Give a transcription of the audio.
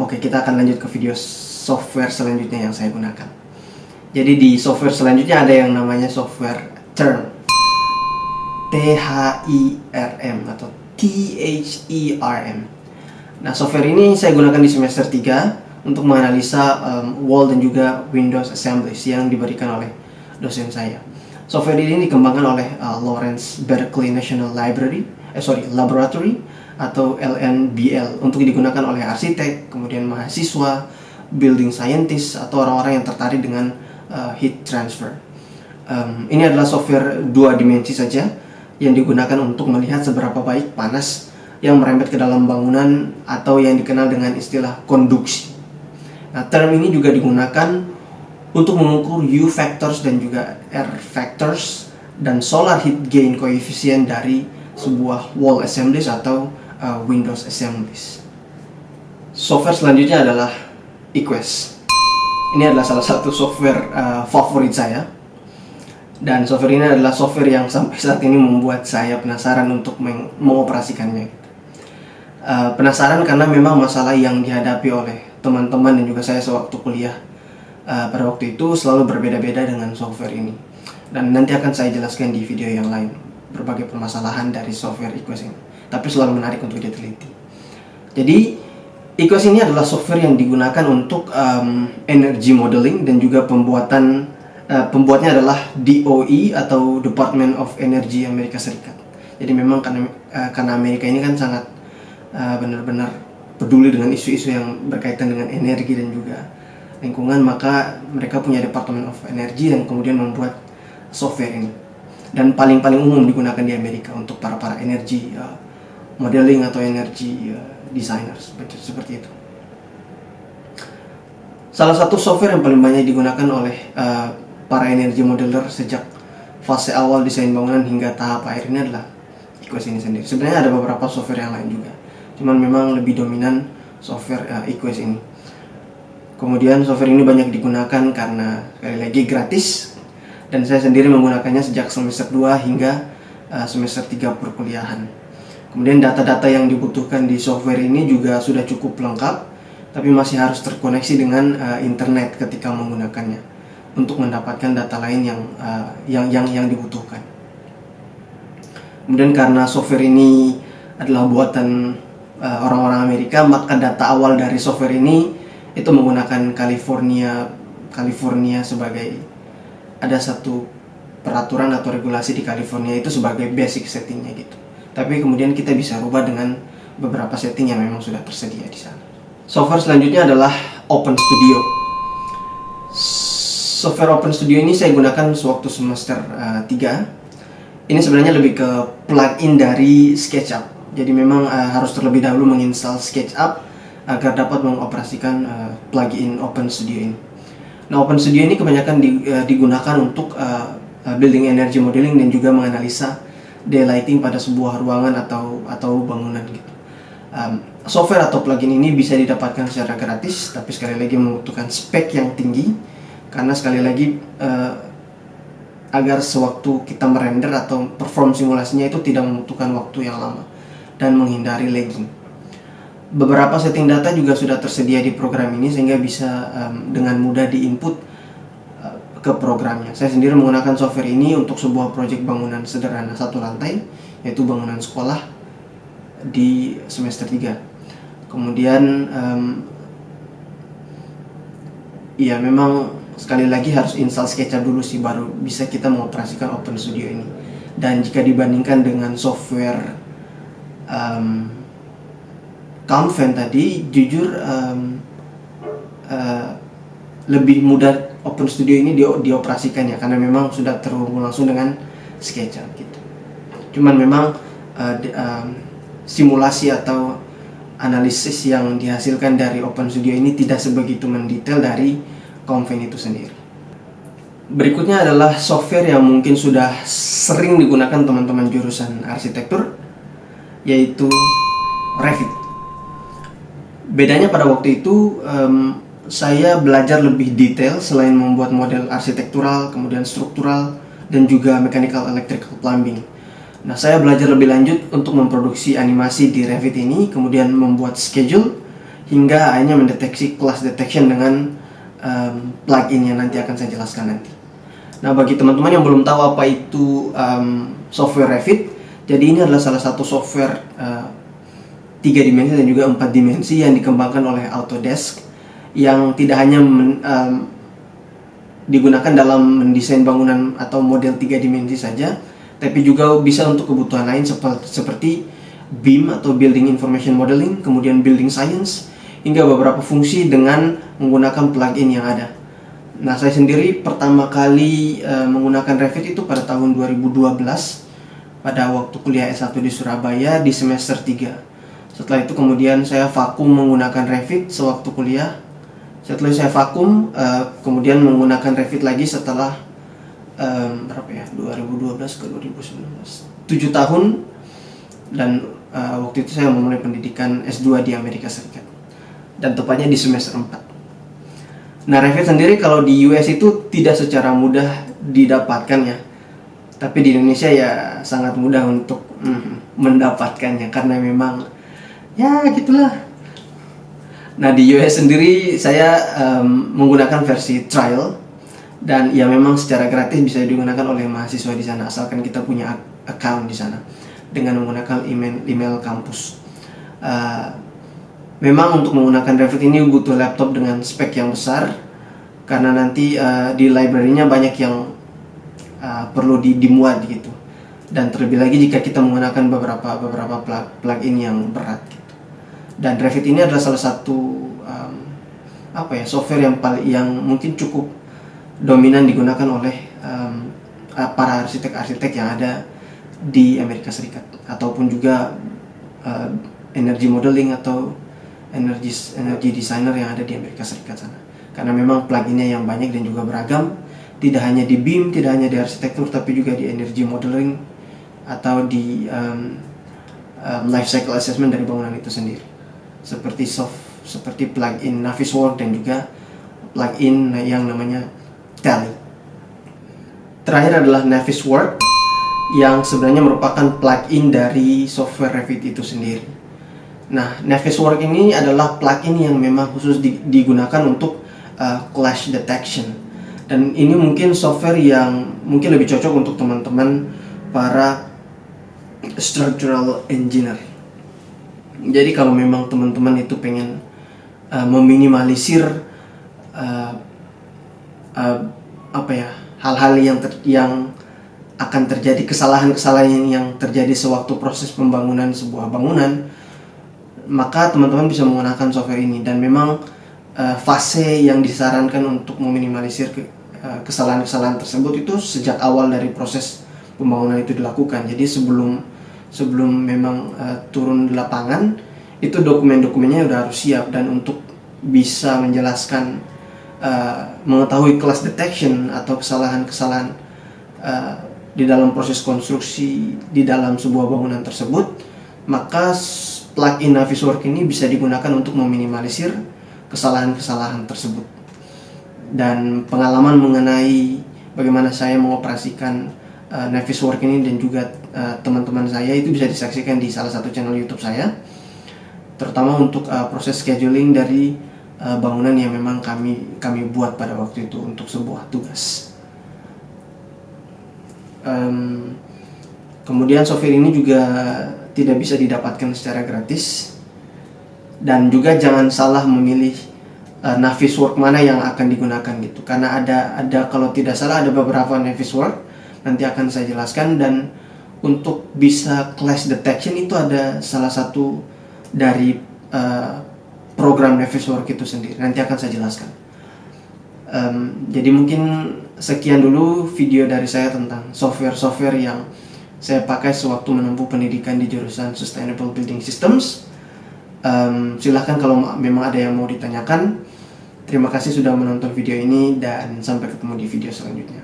Oke, kita akan lanjut ke video software selanjutnya yang saya gunakan. Jadi di software selanjutnya ada yang namanya software Therm. T-H-I-R-M atau T-H-E-R-M. Nah, software ini saya gunakan di semester 3 untuk menganalisa wall dan juga Windows assemblies yang diberikan oleh dosen saya. Software ini dikembangkan oleh Lawrence Berkeley National Laboratory atau LNBL untuk digunakan oleh arsitek, kemudian mahasiswa, building scientist, atau orang-orang yang tertarik dengan heat transfer. Ini adalah software 2 dimensi saja yang digunakan untuk melihat seberapa baik panas yang merembet ke dalam bangunan atau yang dikenal dengan istilah konduksi. Nah, term ini juga digunakan untuk mengukur U factors dan juga R factors dan solar heat gain coefficient dari sebuah wall assemblies atau Windows assemblies. Software selanjutnya adalah eQuest. Ini adalah salah satu software favorit saya. Dan software ini adalah software yang sampai saat ini membuat saya penasaran untuk mengoperasikannya. Penasaran karena memang masalah yang dihadapi oleh teman-teman dan juga saya sewaktu kuliah pada waktu itu selalu berbeda-beda dengan software ini. Dan nanti akan saya jelaskan di video yang lain berbagai permasalahan dari software eQuest ini. Tapi selalu menarik untuk diteliti. Jadi eQuest ini adalah software yang digunakan untuk energy modeling dan juga pembuatnya adalah DOE atau Department of Energy Amerika Serikat. Jadi memang karena Amerika ini kan sangat benar-benar peduli dengan isu-isu yang berkaitan dengan energi dan juga lingkungan, maka mereka punya Department of Energy yang kemudian membuat software ini. Dan paling umum digunakan di Amerika untuk para energy modeling atau energy designers seperti itu. Salah satu software yang paling banyak digunakan oleh para energy modeler sejak fase awal desain bangunan hingga tahap akhir ini adalah eQuest ini sendiri. Sebenarnya ada beberapa software yang lain juga, cuman memang lebih dominan software eQuest ini. Kemudian software ini banyak digunakan karena sekali lagi gratis, dan saya sendiri menggunakannya sejak semester 2 hingga semester 3 perkuliahan. Kemudian data-data yang dibutuhkan di software ini juga sudah cukup lengkap, tapi masih harus terkoneksi dengan internet ketika menggunakannya untuk mendapatkan data lain yang dibutuhkan. Kemudian karena software ini adalah buatan orang-orang Amerika, maka data awal dari software ini itu menggunakan California sebagai, ada satu peraturan atau regulasi di California itu sebagai basic settingnya gitu. Tapi kemudian kita bisa rubah dengan beberapa setting yang memang sudah tersedia di sana. Software selanjutnya adalah OpenStudio. Software OpenStudio ini saya gunakan sewaktu semester 3. Ini sebenarnya lebih ke plugin dari SketchUp. Jadi memang harus terlebih dahulu menginstal SketchUp agar dapat mengoperasikan plugin OpenStudio ini. Nah, OpenStudio ini kebanyakan digunakan untuk building energy modeling dan juga menganalisa daylighting pada sebuah ruangan atau bangunan gitu. Software atau plugin ini bisa didapatkan secara gratis, tapi sekali lagi membutuhkan spek yang tinggi karena sekali lagi agar sewaktu kita merender atau perform simulasinya itu tidak membutuhkan waktu yang lama dan menghindari lagging. Beberapa setting data juga sudah tersedia di program ini sehingga bisa dengan mudah diinput ke programnya. Saya sendiri menggunakan software ini untuk sebuah proyek bangunan sederhana 1 lantai, yaitu bangunan sekolah di semester 3. Kemudian ya memang sekali lagi harus install SketchUp dulu sih, baru bisa kita mengoperasikan OpenStudio ini. Dan jika dibandingkan dengan software Canvan tadi, jujur lebih mudah OpenStudio ini dioperasikan ya, karena memang sudah terhubung langsung dengan SketchUp gitu. Cuman memang simulasi atau analisis yang dihasilkan dari OpenStudio ini tidak sebegitu mendetail dari Canvan itu sendiri. Berikutnya adalah software yang mungkin sudah sering digunakan teman-teman jurusan arsitektur, yaitu Revit. Bedanya pada waktu itu saya belajar lebih detail selain membuat model arsitektural, kemudian struktural, dan juga mechanical electrical plumbing. Nah, saya belajar lebih lanjut untuk memproduksi animasi di Revit ini, kemudian membuat schedule hingga akhirnya mendeteksi class detection dengan plugin yang nanti akan saya jelaskan nanti. Nah, bagi teman-teman yang belum tahu apa itu software Revit, jadi ini adalah salah satu software 3 dimensi dan juga 4 dimensi yang dikembangkan oleh Autodesk, yang tidak hanya digunakan dalam mendesain bangunan atau model 3 dimensi saja, tapi juga bisa untuk kebutuhan lain seperti BIM atau Building Information Modeling, kemudian Building Science, hingga beberapa fungsi dengan menggunakan plugin yang ada. Nah, saya sendiri pertama kali menggunakan Revit itu pada tahun 2012 pada waktu kuliah S1 di Surabaya di semester 3. Setelah itu kemudian saya vakum menggunakan Revit sewaktu kuliah. Setelah saya vakum, kemudian menggunakan Revit lagi setelah 2012 ke 2019, 7 tahun, dan waktu itu saya memulai pendidikan S2 di Amerika Serikat, dan tepatnya di semester 4. Nah, Revit sendiri kalau di US itu tidak secara mudah didapatkan ya, tapi di Indonesia ya sangat mudah untuk mendapatkannya, karena memang ya gitulah. Nah, di US sendiri saya menggunakan versi trial, dan ya memang secara gratis bisa digunakan oleh mahasiswa di sana asalkan kita punya account di sana dengan menggunakan email kampus. Memang untuk menggunakan Revit ini butuh laptop dengan spek yang besar, karena nanti di library-nya banyak yang perlu dimuat gitu. Dan terlebih lagi jika kita menggunakan beberapa plugin yang berat gitu. Dan Revit ini adalah salah satu software yang mungkin cukup dominan digunakan oleh para arsitek-arsitek yang ada di Amerika Serikat, ataupun juga energy modeling atau energy designer yang ada di Amerika Serikat sana. Karena memang pluginnya yang banyak dan juga beragam, tidak hanya di BIM, tidak hanya di arsitektur, tapi juga di energy modeling atau di life cycle assessment dari bangunan itu sendiri. Seperti plugin Navisworks dan juga plugin yang namanya Tally. Terakhir adalah Navisworks, yang sebenarnya merupakan plugin dari software Revit itu sendiri. Nah, Navisworks ini adalah plugin yang memang khusus digunakan untuk clash detection, dan ini mungkin software yang mungkin lebih cocok untuk teman-teman para structural engineer. Jadi kalau memang teman-teman itu pengen meminimalisir hal-hal yang akan terjadi, kesalahan-kesalahan yang terjadi sewaktu proses pembangunan sebuah bangunan, maka teman-teman bisa menggunakan software ini. Dan memang fase yang disarankan untuk meminimalisir kesalahan-kesalahan tersebut itu sejak awal dari proses pembangunan itu dilakukan. Jadi sebelum memang turun di lapangan, itu dokumen-dokumennya udah harus siap, dan untuk bisa menjelaskan mengetahui class detection atau kesalahan-kesalahan di dalam proses konstruksi di dalam sebuah bangunan tersebut, maka plugin Navisworks ini bisa digunakan untuk meminimalisir kesalahan-kesalahan tersebut. Dan pengalaman mengenai bagaimana saya mengoperasikan Navisworks ini dan juga teman-teman saya itu bisa disaksikan di salah satu channel YouTube saya, terutama untuk proses scheduling dari bangunan yang memang kami buat pada waktu itu untuk sebuah tugas. Kemudian software ini juga tidak bisa didapatkan secara gratis, dan juga jangan salah memilih Navisworks mana yang akan digunakan gitu, karena ada kalau tidak salah ada beberapa Navisworks, nanti akan saya jelaskan. Dan untuk bisa clash detection itu ada salah satu dari program Navisworks itu sendiri, nanti akan saya jelaskan. Jadi mungkin sekian dulu video dari saya tentang software-software yang saya pakai sewaktu menempuh pendidikan di jurusan Sustainable Building Systems. Silahkan kalau memang ada yang mau ditanyakan. Terima kasih sudah menonton video ini, dan sampai ketemu di video selanjutnya.